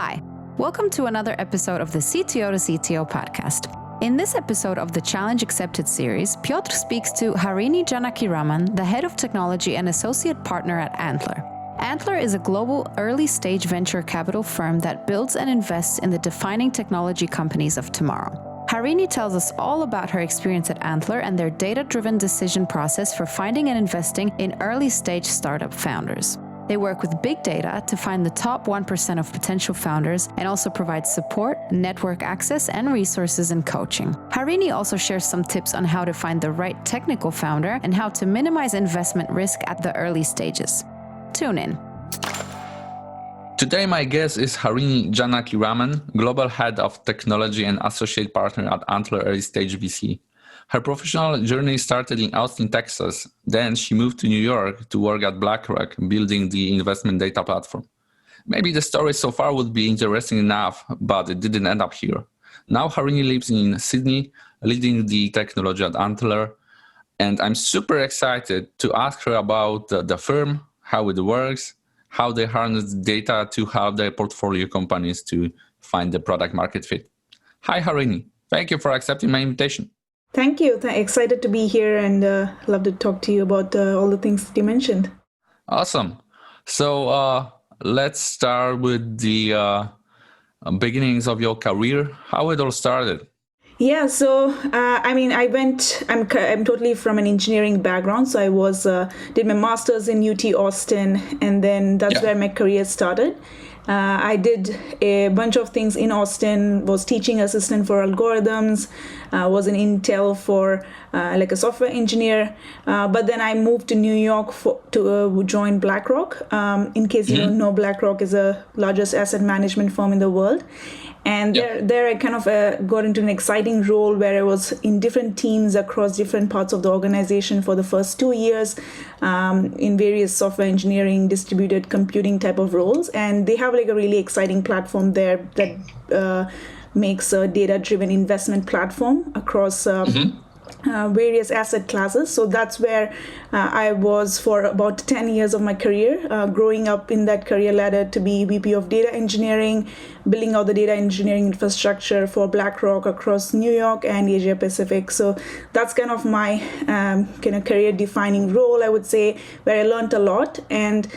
Hi, welcome to another episode of the CTO to CTO podcast. In this episode of the Challenge Accepted series, Piotr speaks to Harini Janakiraman, the head of technology and associate partner at Antler. Antler is a global early-stage venture capital firm that builds and invests in the defining technology companies of tomorrow. Harini tells us all about her experience at Antler and their data-driven decision process for finding and investing in early-stage startup founders. They work with big data to find the top 1% of potential founders and also provide support, network access, and resources and coaching. Harini also shares some tips on how to find the right technical founder and how to minimize investment risk at the early stages. Tune in. Today, my guest is Harini Janakiraman, Global Head of Technology and Associate Partner at Antler Early Stage VC. Her professional journey started in Austin, Texas. Then she moved to New York to work at BlackRock, building the investment data platform. Maybe the story so far would be interesting enough, but it didn't end up here. Now Harini lives in Sydney, leading the technology at Antler. And I'm super excited to ask her about the firm, how it works, how they harness data to help their portfolio companies to find the product market fit. Hi, Harini. Thank you for accepting my invitation. Thank you. Excited to be here and love to talk to you about all the things that you mentioned. Awesome. So let's start with the beginnings of your career. How it all started? Yeah, so I'm totally from an engineering background. So I did my master's in UT Austin, and then that's where my career started. I did a bunch of things in Austin, was teaching assistant for algorithms, was in Intel for like a software engineer. But then I moved to New York to join BlackRock. In case you don't know, BlackRock is the largest asset management firm in the world. And there I kind of got into an exciting role where I was in different teams across different parts of the organization for the first 2 years in various software engineering, distributed computing type of roles. And they have like a really exciting platform there that makes a data-driven investment platform across various asset classes. So that's where I was for about 10 years of my career, growing up in that career ladder to be VP of data engineering, building out the data engineering infrastructure for BlackRock across New York and Asia Pacific. So that's kind of my kind of career defining role, I would say, where I learned a lot. And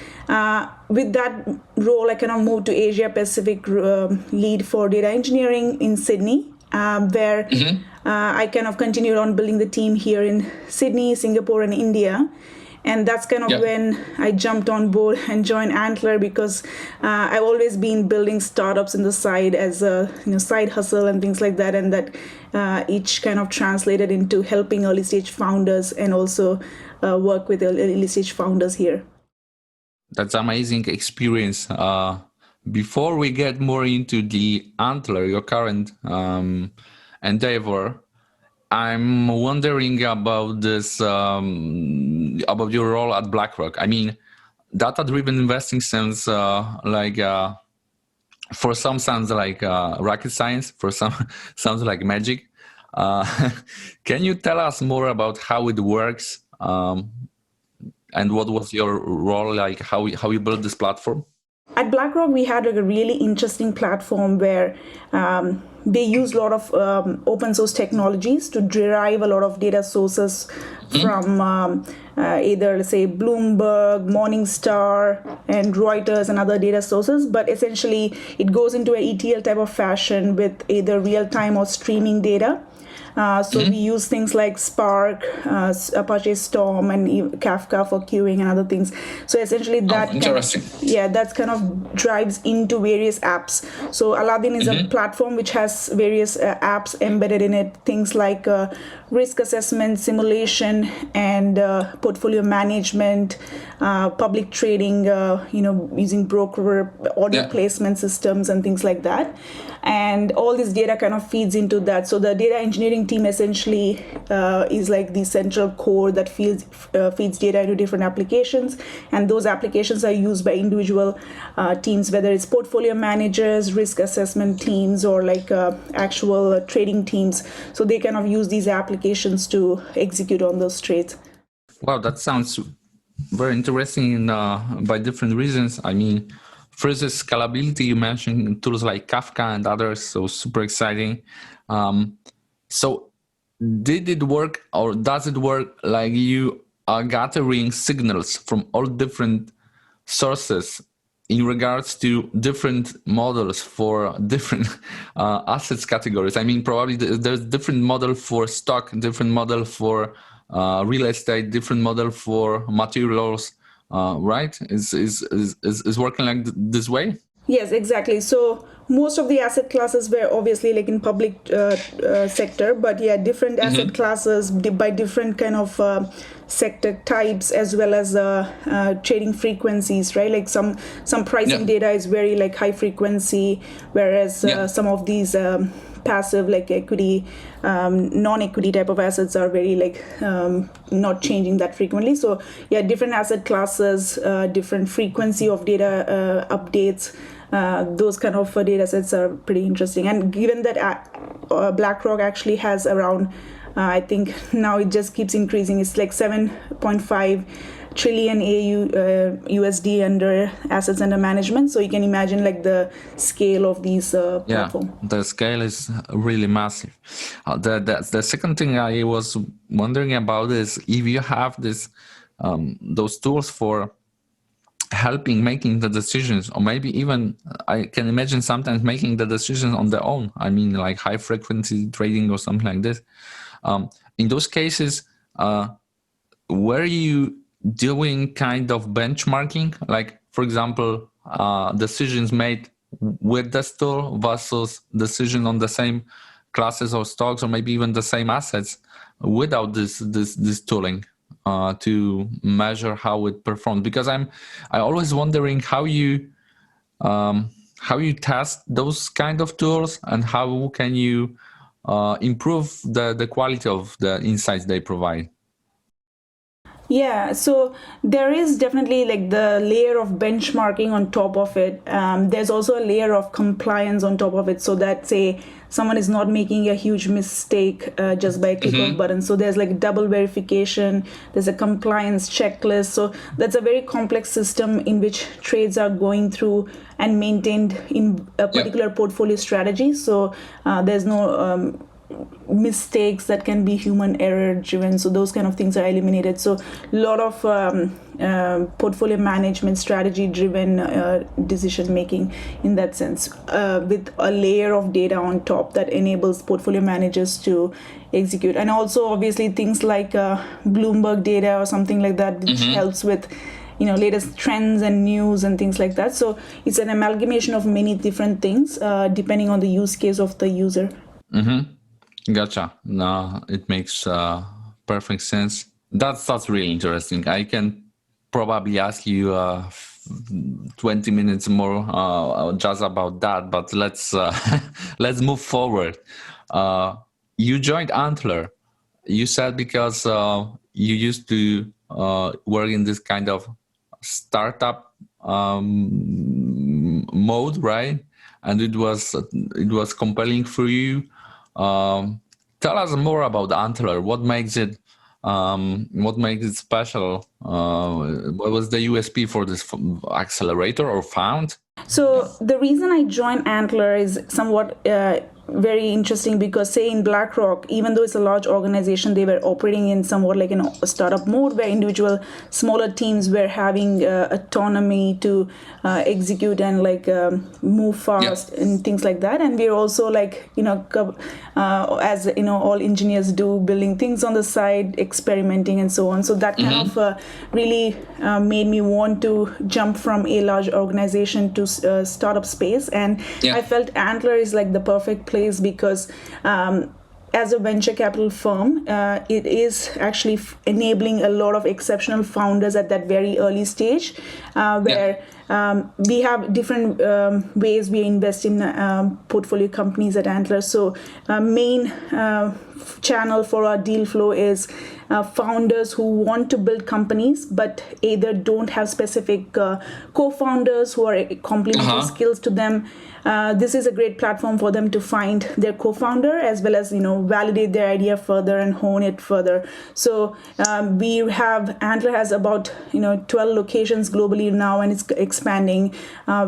with that role, I kind of moved to Asia Pacific lead for data engineering in Sydney, where I kind of continued on building the team here in Sydney, Singapore, and India. And that's kind of when I jumped on board and joined Antler, because I've always been building startups in the side as a side hustle and things like that. And that each kind of translated into helping early stage founders and also work with early stage founders here. That's amazing experience. Before we get more into the Antler, your current endeavor, I'm wondering about this, about your role at BlackRock. I mean, data-driven investing sounds for some sounds like rocket science, for some sounds like magic. Can you tell us more about how it works and what was your role, like how you built this platform? At BlackRock, we had a really interesting platform where they use a lot of open source technologies to derive a lot of data sources from either, let's say, Bloomberg, Morningstar, and Reuters and other data sources. But essentially, it goes into an ETL type of fashion with either real-time or streaming data. So we use things like Spark, Apache Storm, and Kafka for queuing and other things. So essentially that that's kind of drives into various apps. So Aladdin is a platform which has various apps embedded in it, things like risk assessment, simulation, and portfolio management, public trading, using broker order placement systems and things like that. And all this data kind of feeds into that. So the data engineering team essentially is like the central core that feeds data into different applications. And those applications are used by individual teams, whether it's portfolio managers, risk assessment teams, or like actual trading teams. So they kind of use these applications to execute on those trades. Wow, that sounds very interesting by different reasons. I mean, First is scalability. You mentioned tools like Kafka and others, so super exciting. So did it work, or does it work like you are gathering signals from all different sources in regards to different models for different assets categories? I mean, probably there's different model for stock, different model for real estate, different model for materials, right? Is working like this way? Yes, exactly. So most of the asset classes were obviously like in public sector, but yeah, different asset classes by different kind of sector types, as well as trading frequencies, right? Like some pricing data is very like high frequency, whereas some of these passive like equity, non-equity type of assets are very like not changing that frequently. So yeah, different asset classes, different frequency of data updates. Those kind of data sets are pretty interesting. And given that BlackRock actually has around, I think now it just keeps increasing. It's like 7.5 trillion USD under assets under management. So you can imagine like the scale of these platforms. The scale is really massive. The second thing I was wondering about is if you have this those tools for helping making the decisions, or maybe even I can imagine sometimes making the decisions on their own. I mean, like high frequency trading or something like this. In those cases, were you doing kind of benchmarking, like for example, decisions made with this tool versus decision on the same classes of stocks, or maybe even the same assets without this tooling? To measure how it performs, because I always wondering how you test those kind of tools, and how can you improve the quality of the insights they provide. Yeah, so there is definitely like the layer of benchmarking on top of it. There's also a layer of compliance on top of it, so that say someone is not making a huge mistake just by a click of a button. So there's like double verification, there's a compliance checklist. So that's a very complex system in which trades are going through and maintained in a particular portfolio strategy. So there's no mistakes that can be human error driven, so those kind of things are eliminated. So a lot of portfolio management strategy driven decision making in that sense, with a layer of data on top that enables portfolio managers to execute. And also obviously things like Bloomberg data or something like that, which helps with latest trends and news and things like that. So it's an amalgamation of many different things depending on the use case of the user. Gotcha. No, it makes perfect sense. That's really interesting. I can probably ask you 20 minutes more just about that, but let's move forward. You joined Antler. You said because you used to work in this kind of startup mode, right? And it was compelling for you. Tell us more about Antler. What makes it special? What was the USP for this accelerator or found? So the reason I joined Antler is somewhat very interesting, because say in BlackRock, even though it's a large organization, they were operating in somewhat like a startup mode where individual smaller teams were having autonomy to execute and like move fast and things like that. And we're also like, as all engineers do, building things on the side, experimenting and so on. So that kind of really made me want to jump from a large organization to startup space. And I felt Antler is like the perfect place because as a venture capital firm, it is actually enabling a lot of exceptional founders at that very early stage, where we have different ways we invest in portfolio companies at Antler. So main channel for our deal flow is founders who want to build companies but either don't have specific co-founders who are complementary skills to them. This is a great platform for them to find their co-founder as well as validate their idea further and hone it further. So we have Antler has about 12 locations globally now, and it's expanding.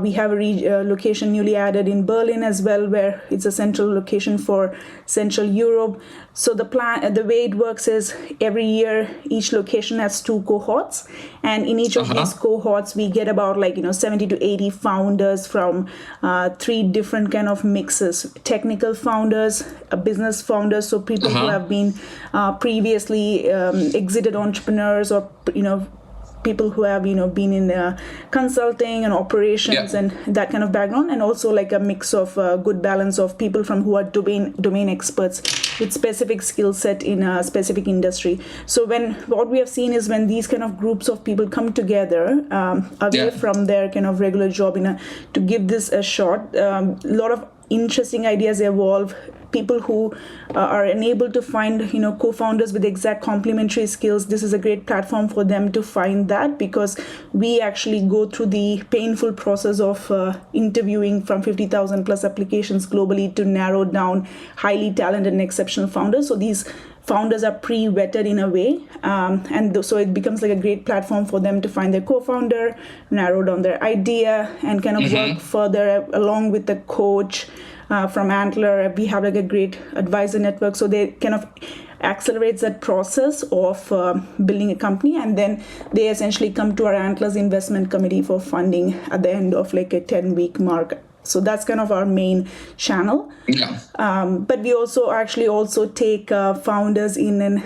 We have a location newly added in Berlin as well, where it's a central location for Central Europe. So the way it works is every year each location has 2 cohorts, and in each of these cohorts we get about 70 to 80 founders from 3 different kind of mixes: technical founders, business founders, so people who have been previously exited entrepreneurs, or people who have been in consulting and operations and that kind of background, and also like a mix of good balance of people who are domain experts with specific skill set in a specific industry. So what we have seen is when these kind of groups of people come together away from their kind of regular job to give this a shot, a lot of interesting ideas evolve. People who are unable to find co-founders with exact complementary skills, this is a great platform for them to find that, because we actually go through the painful process of interviewing from 50,000 plus applications globally to narrow down highly talented and exceptional founders. So these founders are pre-vetted in a way, so it becomes like a great platform for them to find their co-founder, narrow down their idea, and kind of work further along with the coach from Antler. We have like a great advisor network, so they kind of accelerates that process of building a company, and then they essentially come to our Antler's investment committee for funding at the end of like a 10-week mark. So that's kind of our main channel. But we also take founders in and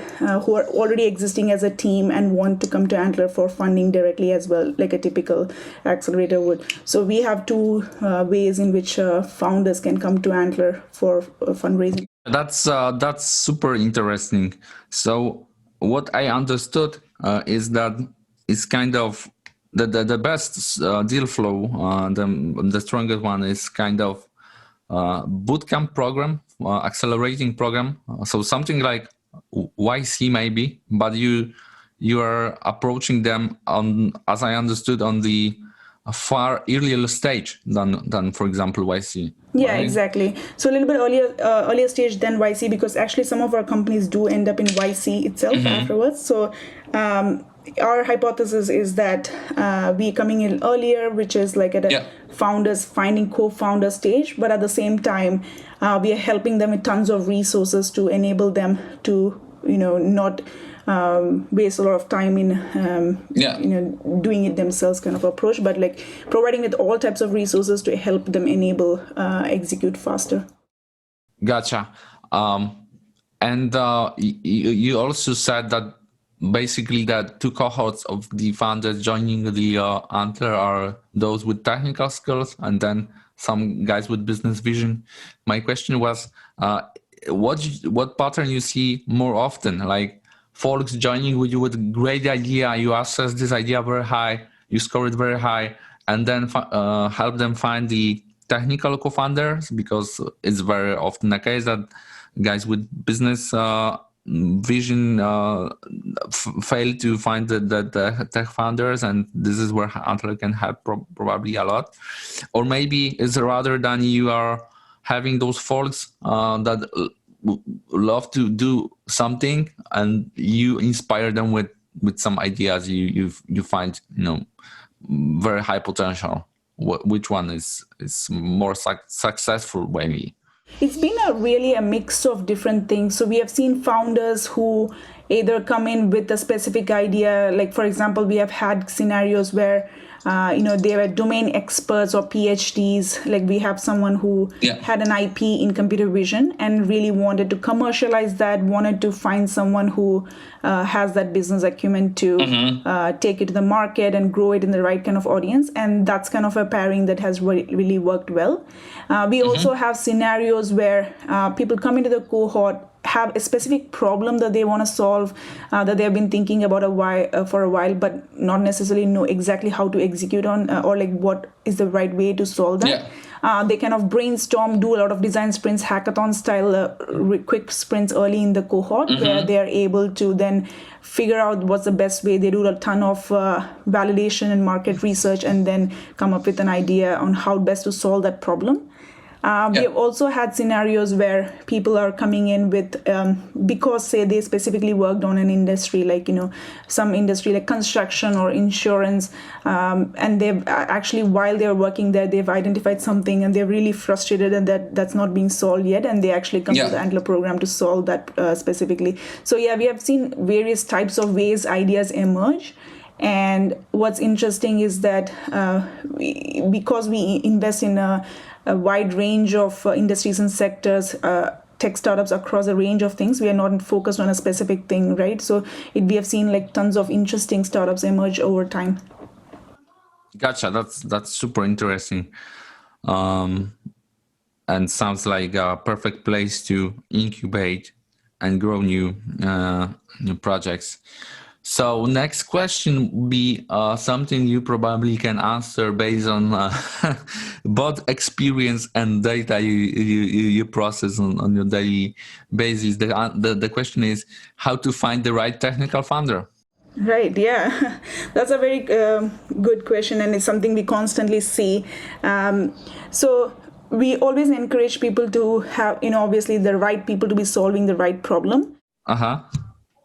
who are already existing as a team and want to come to Antler for funding directly as well, like a typical accelerator would. So we have 2 ways in which founders can come to Antler for fundraising. That's super interesting. So what I understood is that it's kind of the best deal flow, the strongest one is kind of bootcamp program, accelerating program. So something like YC maybe, but you are approaching them on, as I understood, on the far earlier stage than for example YC. Yeah, right? Exactly. So a little bit earlier stage than YC, because actually some of our companies do end up in YC itself afterwards. So our hypothesis is that we coming in earlier, which is like at a founders finding co-founder stage, but at the same time we are helping them with tons of resources to enable them to not waste a lot of time in doing it themselves kind of approach, but like providing with all types of resources to help them enable execute faster. Gotcha. And you also said that basically that 2 cohorts of the founders joining the Antler are those with technical skills and then some guys with business vision. My question was, what pattern you see more often? Like folks joining with you with a great idea, you assess this idea very high, you score it very high, and then help them find the technical co-founders, because it's very often the case that guys with business vision fail to find the tech founders, and this is where Antler can help probably a lot. Or maybe it's rather than you are having those folks that love to do something and you inspire them with some ideas you find very high potential. Which one is more successful maybe? It's been really a mix of different things. So we have seen founders who either come in with a specific idea. Like, for example, we have had scenarios where, they were domain experts or PhDs. Like we have someone who had an IP in computer vision and really wanted to commercialize that, wanted to find someone who has that business acumen to take it to the market and grow it in the right kind of audience. And that's kind of a pairing that has really worked well. We also have scenarios where people come into the cohort, have a specific problem that they want to solve, that they have been thinking about for a while, but not necessarily know exactly how to execute on, or like what is the right way to solve that. They kind of brainstorm, do a lot of design sprints, hackathon style, quick sprints early in the cohort, where they are able to then figure out what's the best way. They do a ton of validation and market research, and then come up with an idea on how best to solve that problem. We have also had scenarios where people are coming in with, because say they specifically worked on an industry, like, some industry like construction or insurance, and they've actually, while they're working there, they've identified something and they're really frustrated and that's not being solved yet. And they actually come to the Antler program to solve that specifically. So we have seen various types of ways ideas emerge. And what's interesting is that because we invest in a wide range of industries and sectors, tech startups across a range of things, we are not focused on a specific thing, right? So we have seen like tons of interesting startups emerge over time. Gotcha. That's super interesting. And sounds like a perfect place to incubate and grow new projects. So next question would be something you probably can answer based on both experience and data you process on your daily basis. The question is how to find the right technical founder. Right, yeah. That's a very good question, and it's something we constantly see. So we always encourage people to have, obviously the right people to be solving the right problem.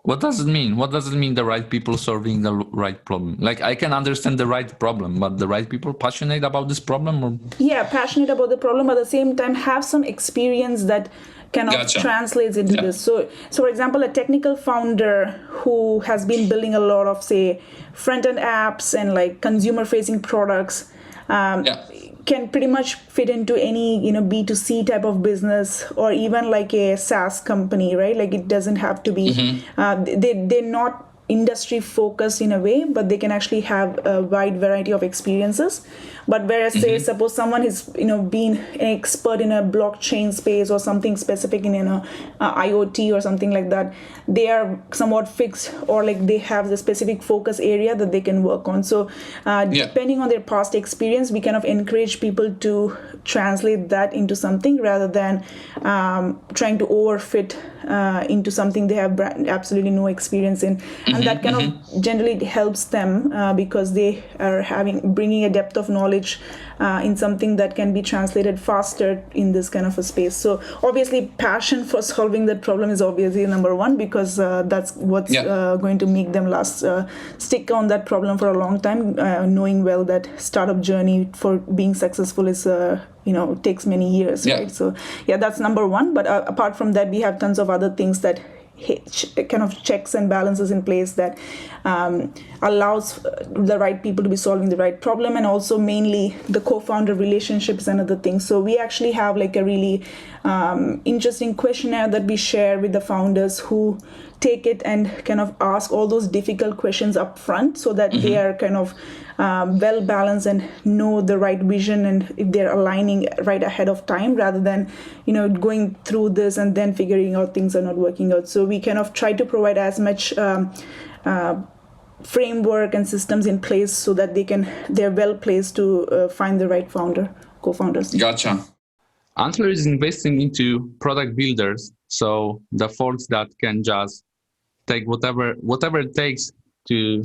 What does it mean? What does it mean, the right people solving the right problem? Like, I can understand the right problem, but the right people passionate about this problem? Or? Yeah, passionate about the problem, but at the same time have some experience that kind of translates into this. So for example, a technical founder who has been building a lot of, say, front-end apps and like consumer-facing products, can pretty much fit into any B2C type of business, or even like a SaaS company, right? Like it doesn't have to be they're not industry focused in a way, but they can actually have a wide variety of experiences. But whereas say suppose someone is being an expert in a blockchain space or something specific in IoT or something like that, they are somewhat fixed, or like they have the specific focus area that they can work on. So depending on their past experience, we kind of encourage people to translate that into something rather than trying to overfit into something they have absolutely no experience in. And that kind of generally helps them because they are bringing a depth of knowledge in something that can be translated faster in this kind of a space. So obviously passion for solving that problem is obviously number one, because that's what's going to make them stick on that problem for a long time, knowing well that startup journey for being successful is takes many years, right? So that's number one. But apart from that, we have tons of other things that kind of checks and balances in place that allows the right people to be solving the right problem. And also mainly the co-founder relationship is another thing. So we actually have like a really interesting questionnaire that we share with the founders who take it and kind of ask all those difficult questions up front, so that they are kind of well balanced and know the right vision, and if they're aligning right ahead of time, rather than going through this and then figuring out things are not working out. So we kind of try to provide as much framework and systems in place so that they're well placed to find the right co-founders. Gotcha. Antler is investing into product builders, so the folks that can just take whatever it takes to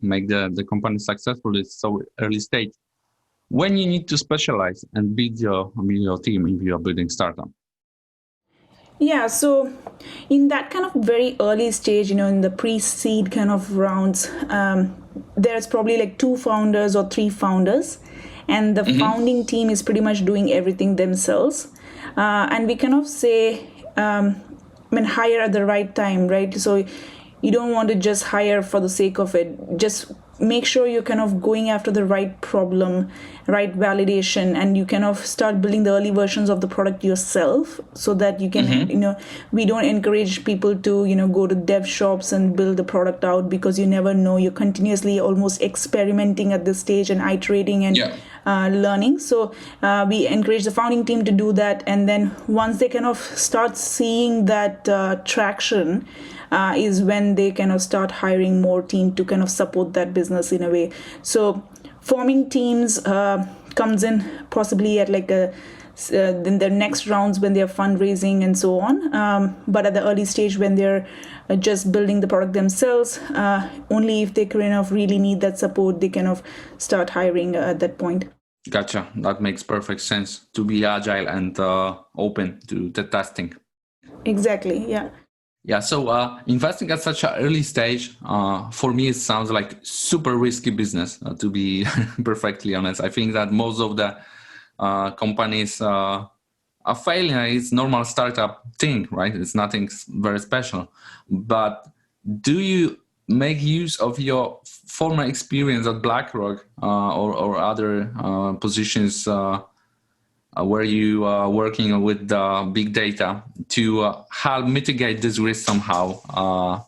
make the company successful. It's so early stage. When you need to specialize and build your team if you're building startup. Yeah, so in that kind of very early stage, in the pre-seed kind of rounds, there's probably like 2 founders or 3 founders, and the founding team is pretty much doing everything themselves. And we kind of say, hire at the right time, right? So you don't want to just hire for the sake of it. Just make sure you're kind of going after the right problem, right validation, and you kind of start building the early versions of the product yourself, so that you can, we don't encourage people to, go to dev shops and build the product out, because you never know. You're continuously almost experimenting at this stage and iterating and learning. So we encourage the founding team to do that. And then once they kind of start seeing that traction, is when they kind of start hiring more team to kind of support that business in a way. So forming teams comes in possibly at like in the next rounds when they're fundraising and so on. But at the early stage when they're just building the product themselves, only if they kind of really need that support, they kind of start hiring at that point. Gotcha. That makes perfect sense, to be agile and open to the testing. Exactly. Yeah. Yeah. So investing at such an early stage, for me, it sounds like super risky business. To be perfectly honest, I think that most of the companies are failing. It's normal startup thing, right? It's nothing very special. But do you make use of your former experience at BlackRock or other positions where you are working with big data to help mitigate this risk somehow?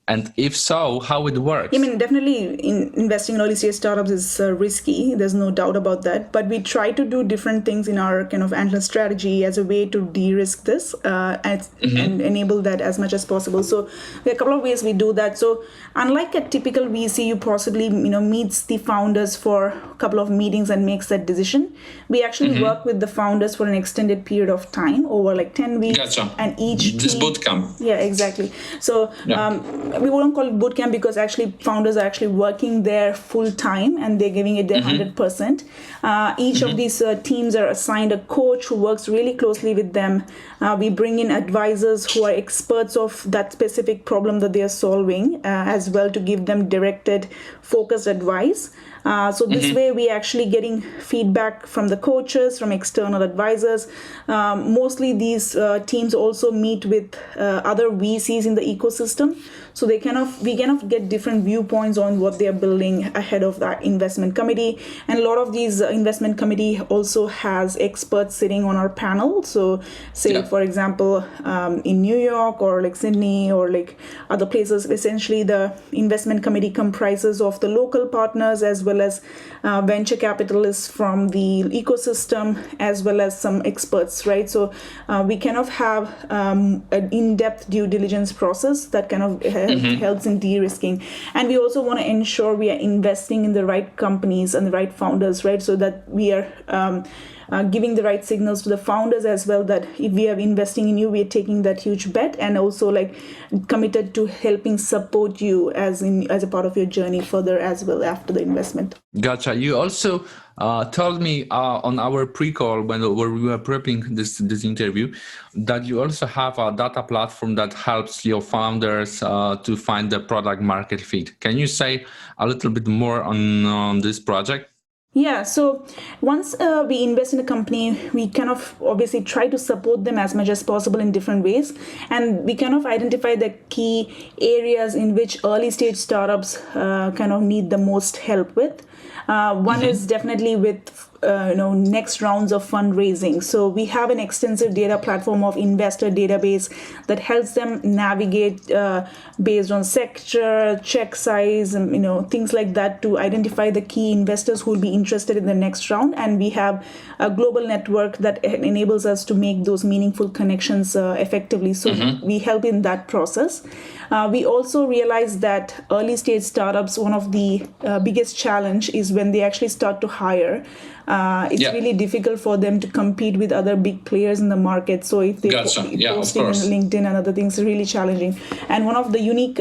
And if so, how it works? I mean, definitely investing in early stage startups is risky. There's no doubt about that. But we try to do different things in our kind of Antler strategy as a way to de-risk this and enable that as much as possible. So there are a couple of ways we do that. So unlike a typical VC, you possibly meets the founders for a couple of meetings and makes that decision. We actually work with the founders for an extended period of time over like 10 weeks. Gotcha. And each this bootcamp. Yeah, exactly. So we wouldn't call it bootcamp because actually founders are actually working there full time and they're giving it their 100%. Each of these teams are assigned a coach who works really closely with them. We bring in advisors who are experts of that specific problem that they are solving as well to give them directed, focused advice. So this way we actually getting feedback from the coaches, from external advisors. Mostly these teams also meet with other VCs in the ecosystem. So we kind of get different viewpoints on what they are building ahead of that investment committee. And a lot of these investment committee also has experts sitting on our panel. So say, for example, in New York or like Sydney or like other places, essentially the investment committee comprises of the local partners as well as venture capitalists from the ecosystem as well as some experts, right? So we kind of have an in-depth due diligence process that kind of helps in de-risking. And we also want to ensure we are investing in the right companies and the right founders, right? So that we are giving the right signals to the founders as well, that if we are investing in you, we are taking that huge bet and also like committed to helping support you as a part of your journey further as well after the investment. Gotcha. You also told me on our pre-call where we were prepping this interview that you also have a data platform that helps your founders to find the product market fit. Can you say a little bit more on this project? Yeah, so once we invest in a company, we kind of obviously try to support them as much as possible in different ways. And we kind of identify the key areas in which early stage startups kind of need the most help with. One is definitely with next rounds of fundraising. So we have an extensive data platform of investor database that helps them navigate based on sector, check size, and things like that to identify the key investors who will be interested in the next round. And we have a global network that enables us to make those meaningful connections effectively. So we help in that process. We also realize that early stage startups, one of the biggest challenge is when they actually start to hire. It's really difficult for them to compete with other big players in the market. So if they posting on LinkedIn and other things, it's really challenging. And one of the unique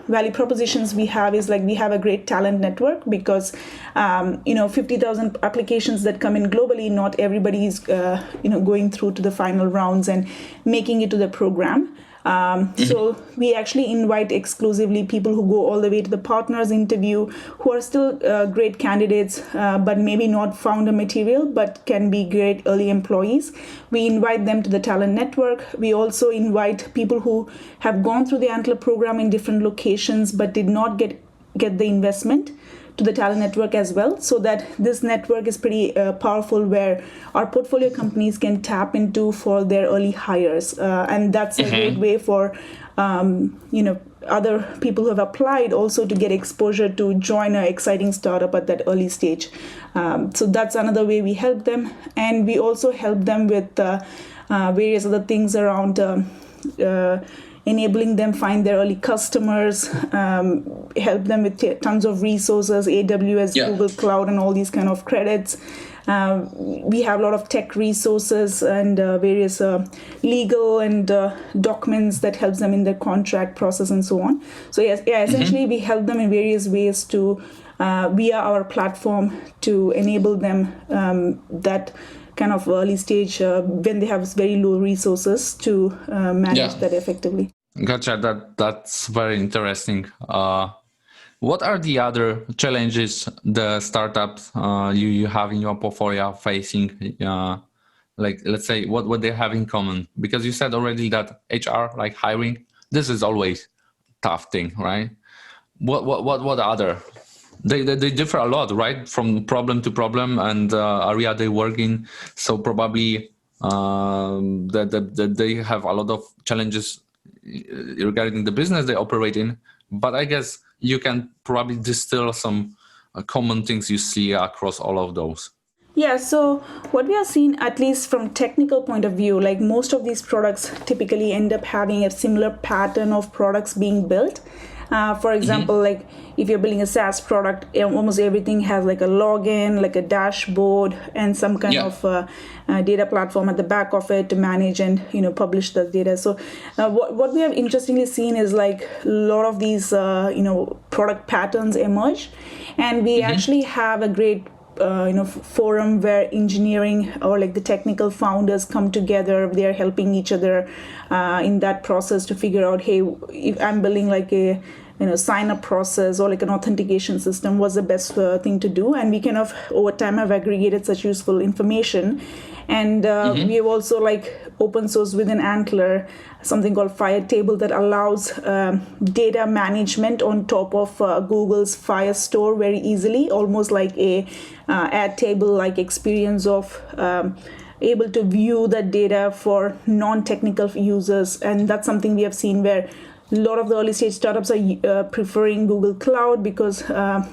value propositions we have is like we have a great talent network because 50,000 applications that come in globally, not everybody is going through to the final rounds and making it to the program. So we actually invite exclusively people who go all the way to the partners interview, who are still great candidates, but maybe not founder material, but can be great early employees. We invite them to the talent network. We also invite people who have gone through the Antler program in different locations, but did not get the investment to the talent network as well, so that this network is pretty powerful where our portfolio companies can tap into for their early hires. And that's a great way for other people who have applied also to get exposure to join an exciting startup at that early stage. So that's another way we help them. And we also help them with various other things around enabling them find their early customers, help them with tons of resources, AWS, Google Cloud, and all these kind of credits. We have a lot of tech resources and various legal and documents that helps them in their contract process and so on. So essentially we help them in various ways to via our platform to enable them that kind of early stage when they have very low resources to manage that effectively. Gotcha. That's very interesting. What are the other challenges the startups you have in your portfolio facing? Like, let's say, what they have in common? Because you said already that HR, like hiring, this is always tough thing, right? What other? They differ a lot, right, from problem to problem and area they work in. So probably that they have a lot of challenges regarding the business they operate in. But I guess you can probably distill some common things you see across all of those. Yeah, so what we are seeing, at least from technical point of view, like most of these products typically end up having a similar pattern of products being built. For example, like if you're building a SaaS product, almost everything has like a login, like a dashboard, and some kind of data platform at the back of it to manage and publish the data. So what we have interestingly seen is like a lot of these product patterns emerge, and we actually have a great forum where engineering or like the technical founders come together. They're helping each other in that process to figure out, hey, if I'm building like a sign up process or like an authentication system, what's the best thing to do? And we kind of over time have aggregated such useful information. And we have also like open source within Antler something called Firetable that allows data management on top of Google's Firestore very easily, almost like a Airtable like experience of able to view that data for non-technical users. And that's something we have seen where a lot of the early stage startups are preferring Google Cloud because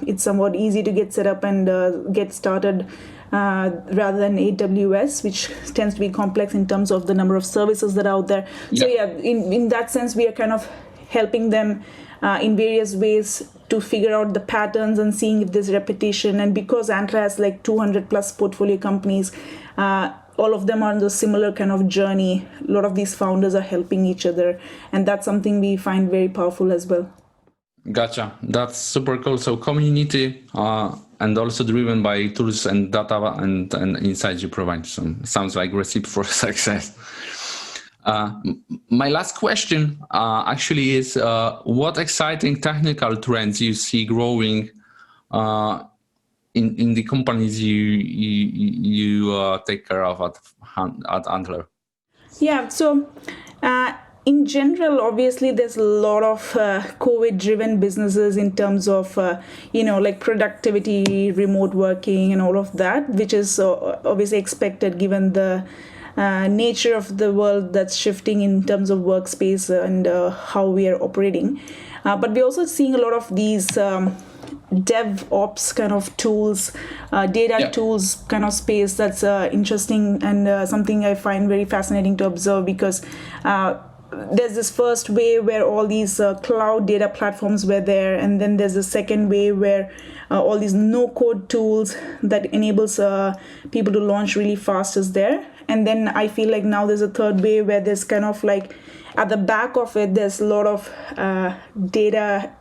it's somewhat easy to get set up and get started rather than AWS, which tends to be complex in terms of the number of services that are out there. So yeah, in that sense, we are kind of helping them in various ways to figure out the patterns and seeing if there's repetition. And because Antler has like 200 plus portfolio companies, all of them are on the similar kind of journey. A lot of these founders are helping each other, and that's something we find very powerful as well. Gotcha. That's super cool. So community and also driven by tools and data and insights you provide. So sounds like recipe for success. My last question actually is what exciting technical trends you see growing in the companies you take care of at Antler? Yeah, so in general, obviously, there's a lot of COVID-driven businesses in terms of, like productivity, remote working, and all of that, which is obviously expected given the nature of the world that's shifting in terms of workspace and how we are operating. But we're also seeing a lot of these DevOps kind of tools, data tools kind of space that's interesting and something I find very fascinating to observe because there's this first wave where all these cloud data platforms were there, and then there's a second wave where all these no-code tools that enables people to launch really fast is there. And then I feel like now there's a third wave where there's kind of like at the back of it, there's a lot of data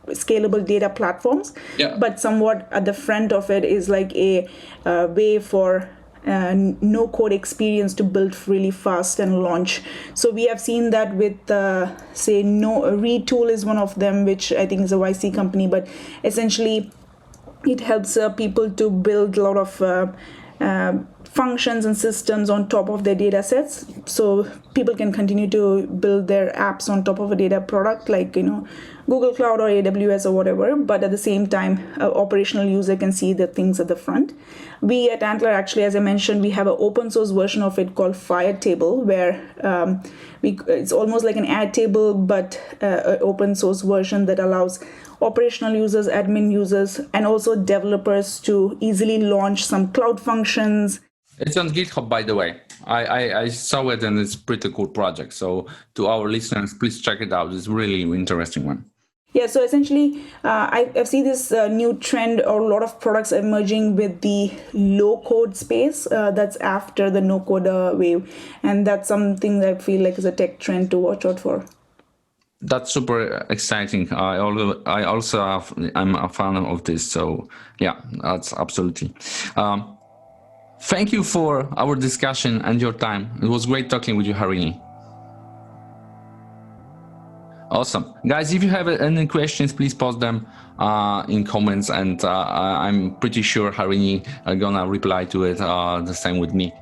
scalable data platforms, but somewhat at the front of it is like a way for no code experience to build really fast and launch. So we have seen that with say Retool is one of them, which I think is a YC company, but essentially it helps people to build a lot of functions and systems on top of their data sets, so people can continue to build their apps on top of a data product like Google Cloud or AWS or whatever, but at the same time an operational user can see the things at the front. We at Antler, actually, as I mentioned, we have an open source version of it called Firetable, where it's almost like an Airtable but an open source version that allows operational users, admin users, and also developers to easily launch some cloud functions. It's on GitHub, by the way. I saw it and it's a pretty cool project. So to our listeners, please check it out. It's a really interesting one. Yeah, so essentially, I see this new trend or a lot of products emerging with the low-code space that's after the no-code wave. And that's something that I feel like is a tech trend to watch out for. That's super exciting. I'm a fan of this. So yeah, that's absolutely. Thank you for our discussion and your time. It was great talking with you, Harini. Awesome. Guys, if you have any questions, please post them in comments, and I'm pretty sure Harini are gonna reply to it the same with me.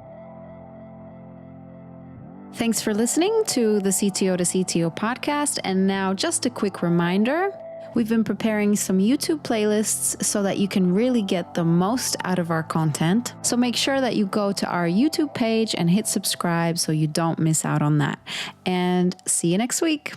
Thanks for listening to the CTO to CTO podcast. And now just a quick reminder, we've been preparing some YouTube playlists so that you can really get the most out of our content. So make sure that you go to our YouTube page and hit subscribe so you don't miss out on that. And see you next week.